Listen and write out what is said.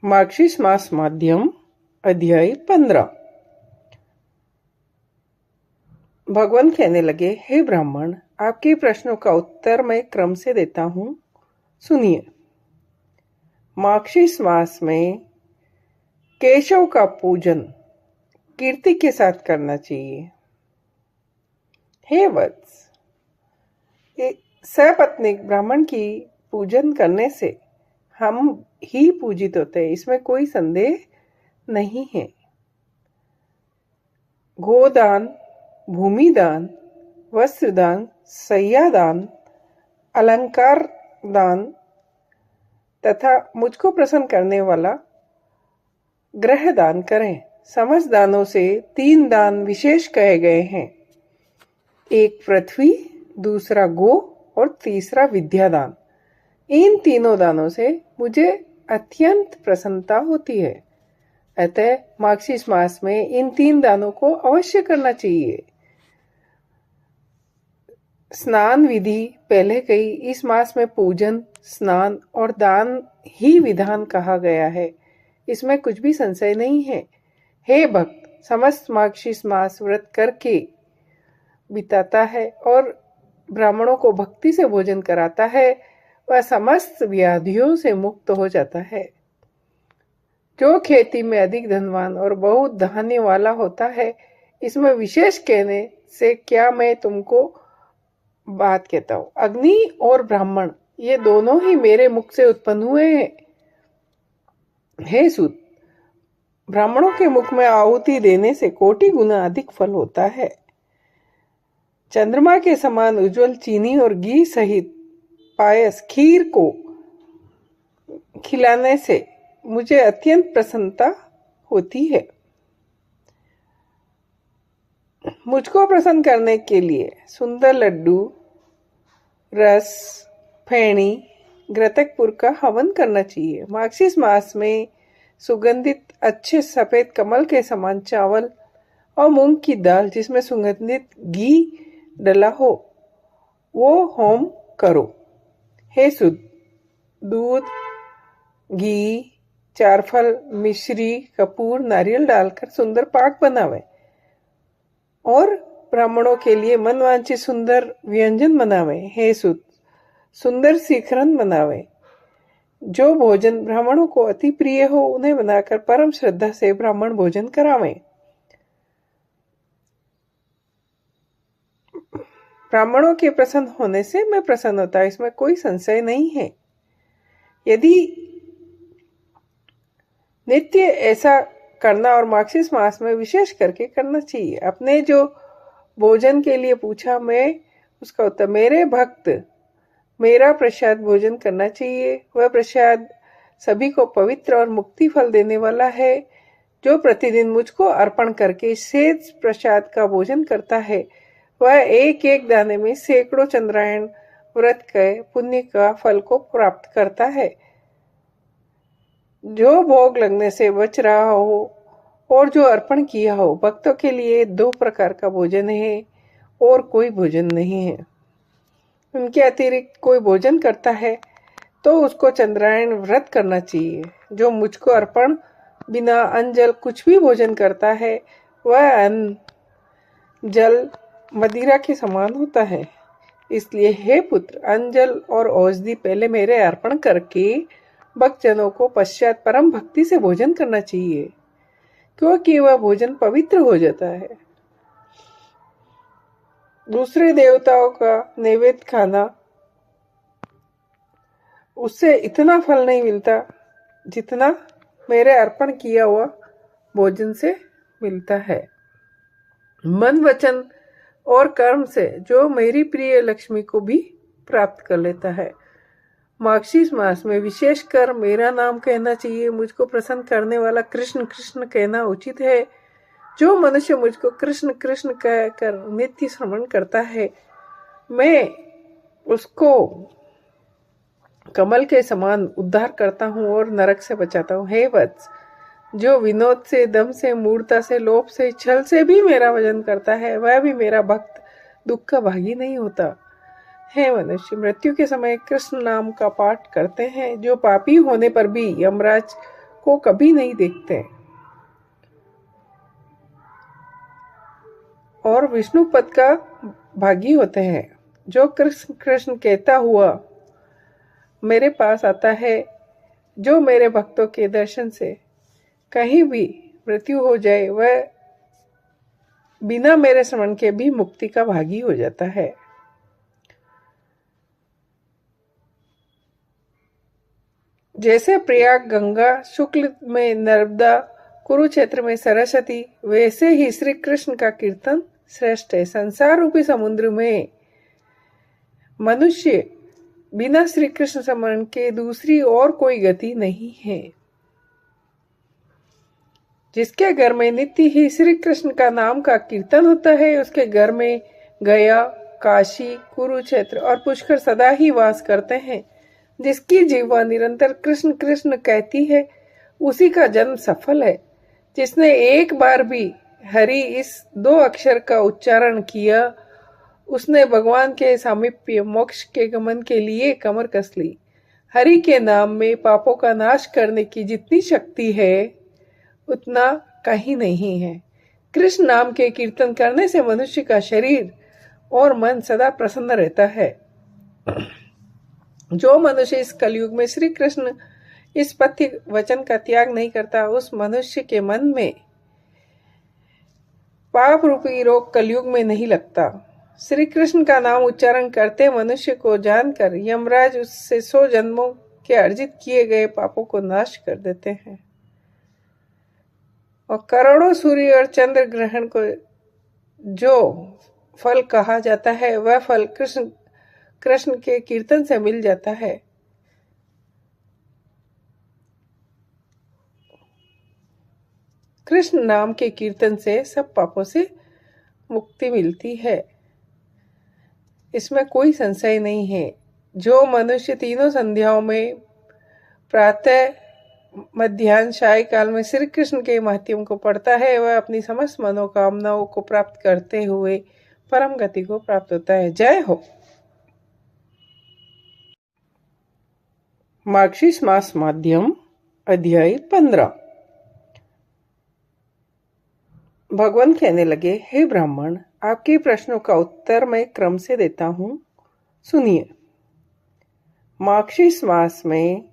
Marxist मास माध्यम अध्याय 15। भगवान कहने लगे, हे ब्राह्मण, आपके प्रश्नों का उत्तर मैं क्रम से देता हूं, सुनिए। मार्क्सिस्ट मास में केशव का पूजन कीर्ति के साथ करना चाहिए। हे वत्स, सपत्नीक ब्राह्मण की पूजन करने से हम ही पूजित होते हैं, इसमें कोई संदेह नहीं है। गोदान, भूमिदान, वस्त्रदान, शय्यादान, अलंकार दान तथा मुझको प्रसन्न करने वाला ग्रह दान करें। समस्त दानों से 3 दान विशेष कहे गए हैं, एक पृथ्वी, दूसरा गो और तीसरा विद्यादान। इन तीनों दानों से मुझे अत्यंत प्रसन्नता होती है, अतः मार्क्सिस्ट मास में इन 3 दानों को अवश्य करना चाहिए। स्नान विधि पहले कही, इस मास में पूजन, स्नान और दान ही विधान कहा गया है, इसमें कुछ भी संशय नहीं है। हे भक्त, समस्त मार्क्सिस्ट मास व्रत करके बिताता है और ब्राह्मणों को भक्ति से भोजन कराता है, वह समस्त व्याधियों से मुक्त हो जाता है। जो खेती में अधिक धनवान और बहुत धान्य वाला होता है, इसमें विशेष कहने से क्या मैं तुमको बात कहता हूं। अग्नि और ब्राह्मण ये दोनों ही मेरे मुख से उत्पन्न हुए हैं। हे सूत, ब्राह्मणों के मुख में आहुति देने से कोटि गुना अधिक फल होता है। चंद्रमा के समान उज्जवल चीनी और घी सहित पायस, खीर को खिलाने से मुझे अत्यंत प्रसन्नता होती है। मुझको प्रसन्न करने के लिए सुंदर लड्डू, रस, फेणी, घृतकपुर का हवन करना चाहिए। मार्क्सिस्ट मास में सुगंधित अच्छे सफेद कमल के समान चावल और मूंग की दाल जिसमें सुगंधित घी डला हो, वो होम करो। हे सुध, दूध, घी, 4 फल, मिश्री, कपूर, नारियल डालकर सुंदर पाक बनावे और ब्राह्मणों के लिए मनवांछित सुंदर व्यंजन बनावे। हे सुध, सुंदर शिखरन बनावे। जो भोजन ब्राह्मणों को अति प्रिय हो, उन्हें बनाकर परम श्रद्धा से ब्राह्मण भोजन करावे। ब्राह्मणों के प्रसन्न होने से मैं प्रसन्न होता, इसमें कोई संशय नहीं है। यदि नित्य ऐसा करना और मार्क्सिस्ट मास में विशेष करके करना चाहिए। अपने जो भोजन के लिए पूछा, मैं उसका उत्तर, मेरे भक्त मेरा प्रसाद भोजन करना चाहिए। वह प्रसाद सभी को पवित्र और मुक्ति फल देने वाला है। जो प्रतिदिन मुझको अर्पण करके शेष प्रसाद का भोजन करता है, वह एक एक दाने में सैकड़ों चंद्रायण व्रत के पुण्य का फल को प्राप्त करता है। जो भोग लगने से बच रहा हो और जो अर्पण किया हो, भक्तों के लिए 2 प्रकार का भोजन है और कोई भोजन नहीं है। उनके अतिरिक्त कोई भोजन करता है तो उसको चंद्रायण व्रत करना चाहिए। जो मुझको अर्पण बिना अन्न जल कुछ भी भोजन करता है, वह अन्न जल मदिरा के समान होता है। इसलिए हे पुत्र, अन्न जल और औषधि पहले मेरे अर्पण करके भक्तजनों को पश्चात परम भक्ति से भोजन करना चाहिए, क्योंकि वह भोजन पवित्र हो जाता है। दूसरे देवताओं का नैवेद्य खाना, उससे इतना फल नहीं मिलता जितना मेरे अर्पण किया हुआ भोजन से मिलता है। मन, वचन और कर्म से जो मेरी प्रिय लक्ष्मी को भी प्राप्त कर लेता है। मार्क्सिस्ट मास में विशेषकर मेरा नाम कहना चाहिए। मुझको प्रसन्न करने वाला कृष्ण कृष्ण कहना उचित है। जो मनुष्य मुझको कृष्ण कृष्ण कहकर नित्य श्रवण करता है, मैं उसको कमल के समान उद्धार करता हूँ और नरक से बचाता हूँ। हे वत्स, जो विनोद से, दम से, मूर्ता से, लोभ से, छल से भी मेरा भजन करता है, वह भी मेरा भक्त दुख का भागी नहीं होता। हे मनुष्य, मृत्यु के समय कृष्ण नाम का पाठ करते हैं। जो पापी होने पर भी यमराज को कभी नहीं देखते और विष्णु पद का भागी होते हैं। जो कृष्ण कृष्ण कहता हुआ मेरे पास आता है, जो मेरे भक्तों के दर्शन से कहीं भी मृत्यु हो जाए, वह बिना मेरे श्रवण के भी मुक्ति का भागी हो जाता है। जैसे प्रयाग गंगा, शुक्ल में नर्मदा, कुरुक्षेत्र में सरस्वती, वैसे ही श्री कृष्ण का कीर्तन श्रेष्ठ है। संसार रूपी समुद्र में मनुष्य बिना श्री कृष्ण स्मरण के दूसरी और कोई गति नहीं है। जिसके घर में नित्य ही श्री कृष्ण का नाम का कीर्तन होता है, उसके घर में गया, काशी, कुरुक्षेत्र और पुष्कर सदा ही वास करते हैं। जिसकी जीवा निरंतर कृष्ण कृष्ण कहती है, उसी का जन्म सफल है। जिसने एक बार भी हरि इस 2 अक्षर का उच्चारण किया, उसने भगवान के सामीप्य मोक्ष के गमन के लिए कमर कस ली। हरि के नाम में पापों का नाश करने की जितनी शक्ति है, उतना कहीं नहीं है। कृष्ण नाम के कीर्तन करने से मनुष्य का शरीर और मन सदा प्रसन्न रहता है। जो मनुष्य इस कलयुग में श्री कृष्ण इस पथ्य वचन का त्याग नहीं करता, उस मनुष्य के मन में पाप रूपी रोग कलयुग में नहीं लगता। श्री कृष्ण का नाम उच्चारण करते मनुष्य को जानकर यमराज उससे 100 जन्मों के अर्जित किए गए पापों को नाश कर देते हैं और करोड़ों सूर्य और चंद्र ग्रहण को जो फल कहा जाता है, वह फल कृष्ण के कीर्तन से मिल जाता है। कृष्ण नाम के कीर्तन से सब पापों से मुक्ति मिलती है, इसमें कोई संशय नहीं है। जो मनुष्य तीनों संध्याओं में प्रातः, मध्याह्न, साय काल में श्री कृष्ण के महत्व को पढ़ता है, वह अपनी समस्त मनोकामनाओं को प्राप्त करते हुए परम गति को प्राप्त होता है। जय हो। मार्गशीर्ष मास माध्यम, अध्याय 15। भगवान कहने लगे, हे ब्राह्मण, आपके प्रश्नों का उत्तर मैं क्रम से देता हूं, सुनिए। मार्गशीर्ष मास में